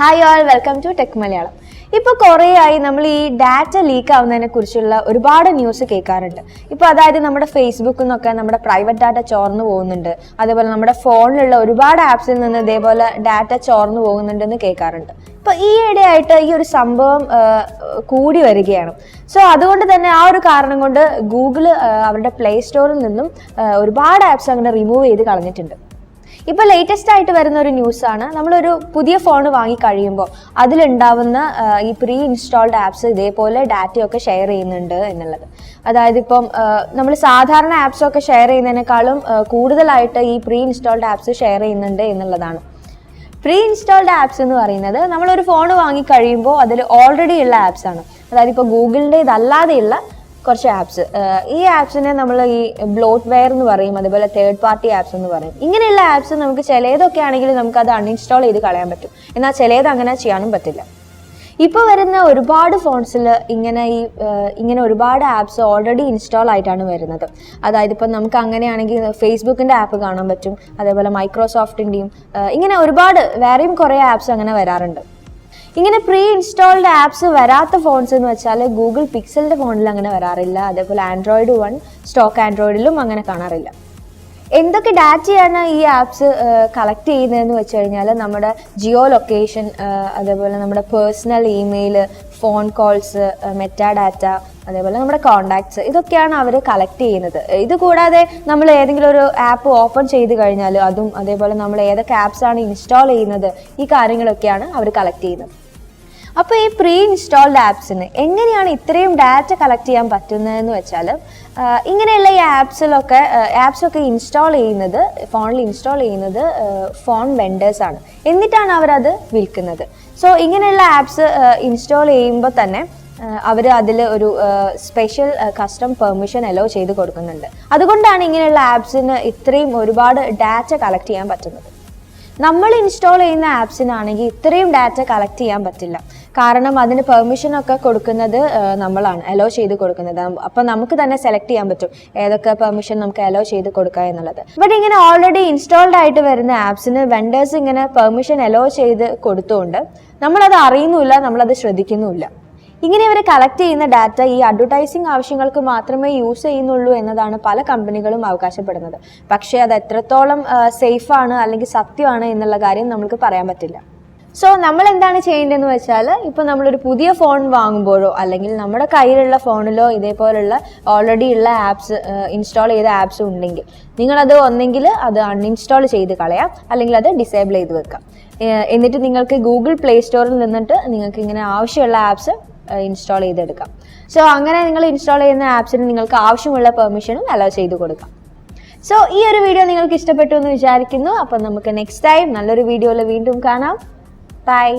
Hi all, welcome to Tech Malayalam. ഇപ്പോൾ കുറേയായി നമ്മൾ ഈ ഡാറ്റ ലീക്ക് ആവുന്നതിനെ കുറിച്ചുള്ള ഒരുപാട് ന്യൂസ് കേൾക്കാറുണ്ട്. ഇപ്പോൾ അതായത് നമ്മുടെ ഫേസ്ബുക്കിൽ നിന്നൊക്കെ നമ്മുടെ പ്രൈവറ്റ് ഡാറ്റ ചോർന്നു പോകുന്നുണ്ട്, അതേപോലെ നമ്മുടെ ഫോണിലുള്ള ഒരുപാട് ആപ്സിൽ നിന്ന് ഇതേപോലെ ഡാറ്റ ചോർന്നു പോകുന്നുണ്ടെന്ന് കേൾക്കാറുണ്ട്. ഇപ്പോൾ ഈ ഇടയായിട്ട് ഈ ഒരു സംഭവം കൂടി വരികയാണ്. സോ അതുകൊണ്ട് തന്നെ ആ ഒരു കാരണം കൊണ്ട് ഗൂഗിൾ അവരുടെ പ്ലേ സ്റ്റോറിൽ നിന്നും ഒരുപാട് ആപ്സ് അങ്ങനെ റിമൂവ് ചെയ്ത് കളഞ്ഞിട്ടുണ്ട്. ഇപ്പോൾ ലേറ്റസ്റ്റ് ആയിട്ട് വരുന്ന ഒരു ന്യൂസാണ്, നമ്മളൊരു പുതിയ ഫോൺ വാങ്ങി കഴിയുമ്പോൾ അതിലുണ്ടാവുന്ന ഈ പ്രീ ഇൻസ്റ്റാൾഡ് ആപ്സ് ഇതേപോലെ ഡാറ്റയൊക്കെ ഷെയർ ചെയ്യുന്നുണ്ട് എന്നുള്ളത്. അതായത് ഇപ്പം നമ്മൾ സാധാരണ ആപ്സൊക്കെ ഷെയർ ചെയ്യുന്നതിനേക്കാളും കൂടുതലായിട്ട് ഈ പ്രീ ഇൻസ്റ്റാൾഡ് ആപ്സ് ഷെയർ ചെയ്യുന്നുണ്ട് എന്നുള്ളതാണ്. പ്രീ ഇൻസ്റ്റാൾഡ് ആപ്സ് എന്ന് പറയുന്നത് നമ്മളൊരു ഫോൺ വാങ്ങി കഴിയുമ്പോൾ അതിൽ ഓൾറെഡി ഉള്ള ആപ്സ് ആണ്. അതായത് ഇപ്പോൾ ഗൂഗിളിൻ്റെതല്ലാതെയുള്ള കുറച്ച് ആപ്സ്. ഈ ആപ്സിനെ നമ്മൾ ഈ ബ്ലോട്ട്വെയർ എന്ന് പറയും, അതുപോലെ തേർഡ് പാർട്ടി ആപ്സ് എന്ന് പറയും. ഇങ്ങനെയുള്ള ആപ്സ് നമുക്ക് ചിലതൊക്കെ ആണെങ്കിൽ നമുക്കത് അൺഇൻസ്റ്റാൾ ചെയ്ത് കളയാൻ പറ്റും, എന്നാൽ ചിലത് അങ്ങനെ ചെയ്യാനും പറ്റില്ല. ഇപ്പോൾ വരുന്ന ഒരുപാട് ഫോൺസിൽ ഇങ്ങനെ ഒരുപാട് ആപ്സ് ഓൾറെഡി ഇൻസ്റ്റാൾ ആയിട്ടാണ് വരുന്നത്. അതായത് ഇപ്പം നമുക്ക് അങ്ങനെയാണെങ്കിൽ ഫേസ്ബുക്കിൻ്റെ ആപ്പ് കാണാൻ പറ്റും, അതേപോലെ മൈക്രോസോഫ്റ്റിൻ്റെയും ഇങ്ങനെ ഒരുപാട് വേറെയും കുറേ ആപ്സ് അങ്ങനെ വരാറുണ്ട്. ഇങ്ങനെ പ്രീ ഇൻസ്റ്റാൾഡ് ആപ്സ് വരാത്ത ഫോൺസ് എന്ന് വെച്ചാൽ ഗൂഗിൾ പിക്സലിൻ്റെ ഫോണിൽ അങ്ങനെ വരാറില്ല, അതേപോലെ ആൻഡ്രോയിഡ് 1 സ്റ്റോക്ക് ആൻഡ്രോയിഡിലും അങ്ങനെ കാണാറില്ല. എന്തൊക്കെ ഡാറ്റയാണ് ഈ ആപ്സ് കളക്ട് ചെയ്യുന്നതെന്ന് വെച്ച് കഴിഞ്ഞാൽ നമ്മുടെ ജിയോ ലൊക്കേഷൻ, അതേപോലെ നമ്മുടെ personal email, phone calls, meta data, അതേപോലെ നമ്മുടെ കോണ്ടാക്ട്സ്, ഇതൊക്കെയാണ് അവർ കളക്ട് ചെയ്യുന്നത്. ഇത് കൂടാതെ നമ്മൾ ഏതെങ്കിലും ഒരു ആപ്പ് ഓപ്പൺ ചെയ്ത് കഴിഞ്ഞാൽ അതും, അതേപോലെ നമ്മൾ ഏതൊക്കെ ആപ്സാണ് ഇൻസ്റ്റാൾ ചെയ്യുന്നത്, ഈ കാര്യങ്ങളൊക്കെയാണ് അവർ കളക്ട് ചെയ്യുന്നത്. അപ്പോൾ ഈ പ്രീ ഇൻസ്റ്റാൾഡ് ആപ്സിന് എങ്ങനെയാണ് ഇത്രയും ഡാറ്റ കളക്ട് ചെയ്യാൻ പറ്റുന്നതെന്ന് വെച്ചാൽ, ഇങ്ങനെയുള്ള ഈ ആപ്സൊക്കെ ഫോണിൽ ഇൻസ്റ്റാൾ ചെയ്യുന്നത് ഫോൺ വെൻഡേഴ്സാണ്. എന്നിട്ടാണ് അവരത് വിൽക്കുന്നത്. സോ ഇങ്ങനെയുള്ള ആപ്സ് ഇൻസ്റ്റാൾ ചെയ്യുമ്പോൾ തന്നെ അവർ അതിൽ ഒരു സ്പെഷ്യൽ കസ്റ്റം പെർമിഷൻ അലോ ചെയ്ത് കൊടുക്കുന്നുണ്ട്. അതുകൊണ്ടാണ് ഇങ്ങനെയുള്ള ആപ്സിന് ഇത്രയും ഒരുപാട് ഡാറ്റ കളക്ട് ചെയ്യാൻ പറ്റുന്നത്. നമ്മൾ ഇൻസ്റ്റാൾ ചെയ്യുന്ന ആപ്സിനാണെങ്കിൽ ഇത്രയും ഡാറ്റ കളക്ട് ചെയ്യാൻ പറ്റില്ല. കാരണം അതിന് പെർമിഷനൊക്കെ കൊടുക്കുന്നത് നമ്മളാണ്, അലോ ചെയ്ത് കൊടുക്കുന്നത്. അപ്പം നമുക്ക് തന്നെ സെലക്ട് ചെയ്യാൻ പറ്റും ഏതൊക്കെ പെർമിഷൻ നമുക്ക് അലോ ചെയ്ത് കൊടുക്കുക എന്നുള്ളത്. ബട്ട് ഇങ്ങനെ ഓൾറെഡി ഇൻസ്റ്റാൾഡ് ആയിട്ട് വരുന്ന ആപ്സിന് വെൻഡേഴ്സ് ഇങ്ങനെ പെർമിഷൻ അലോ ചെയ്ത് കൊടുത്തുകൊണ്ട് നമ്മളത് അറിയുന്നുമില്ല, നമ്മളത് ശ്രദ്ധിക്കുന്നുമില്ല. ഇങ്ങനെ ഇവർ കളക്ട് ചെയ്യുന്ന ഡാറ്റ ഈ അഡ്വർടൈസിങ് ആവശ്യങ്ങൾക്ക് മാത്രമേ യൂസ് ചെയ്യുന്നുള്ളൂ എന്നതാണ് പല കമ്പനികളും അവകാശപ്പെടുന്നത്. പക്ഷേ അത് എത്രത്തോളം സേഫാണ് അല്ലെങ്കിൽ സത്യമാണ് എന്നുള്ള കാര്യം നമുക്ക് പറയാൻ പറ്റില്ല. സോ നമ്മൾ എന്താണ് ചെയ്യേണ്ടതെന്ന് വെച്ചാൽ, ഇപ്പോൾ നമ്മളൊരു പുതിയ ഫോൺ വാങ്ങുമ്പോഴോ അല്ലെങ്കിൽ നമ്മുടെ കയ്യിലുള്ള ഫോണിലോ ഇതേപോലുള്ള ഓൾറെഡി ഉള്ള ആപ്സ്, ഇൻസ്റ്റാൾ ചെയ്ത ആപ്സ് ഉണ്ടെങ്കിൽ നിങ്ങളത് ഒന്നെങ്കിൽ അത് അൺഇൻസ്റ്റാൾ ചെയ്ത് കളയാം, അല്ലെങ്കിൽ അത് ഡിസേബിൾ ചെയ്ത് വെക്കാം. എന്നിട്ട് നിങ്ങൾക്ക് ഗൂഗിൾ പ്ലേ സ്റ്റോറിൽ നിന്നിട്ട് നിങ്ങൾക്ക് ഇങ്ങനെ ആവശ്യമുള്ള ആപ്സ് ഇൻസ്റ്റാൾ ചെയ്തെടുക്കാം. സോ അങ്ങനെ നിങ്ങൾ ഇൻസ്റ്റാൾ ചെയ്യുന്ന ആപ്സിന് നിങ്ങൾക്ക് ആവശ്യമുള്ള പെർമിഷനും അലോ ചെയ്ത് കൊടുക്കാം. സോ ഈ ഒരു വീഡിയോ നിങ്ങൾക്ക് ഇഷ്ടപ്പെട്ടു എന്ന് വിചാരിക്കുന്നു. അപ്പം നമുക്ക് നെക്സ്റ്റ് ടൈം നല്ലൊരു വീഡിയോയിൽ വീണ്ടും കാണാം. ബൈ.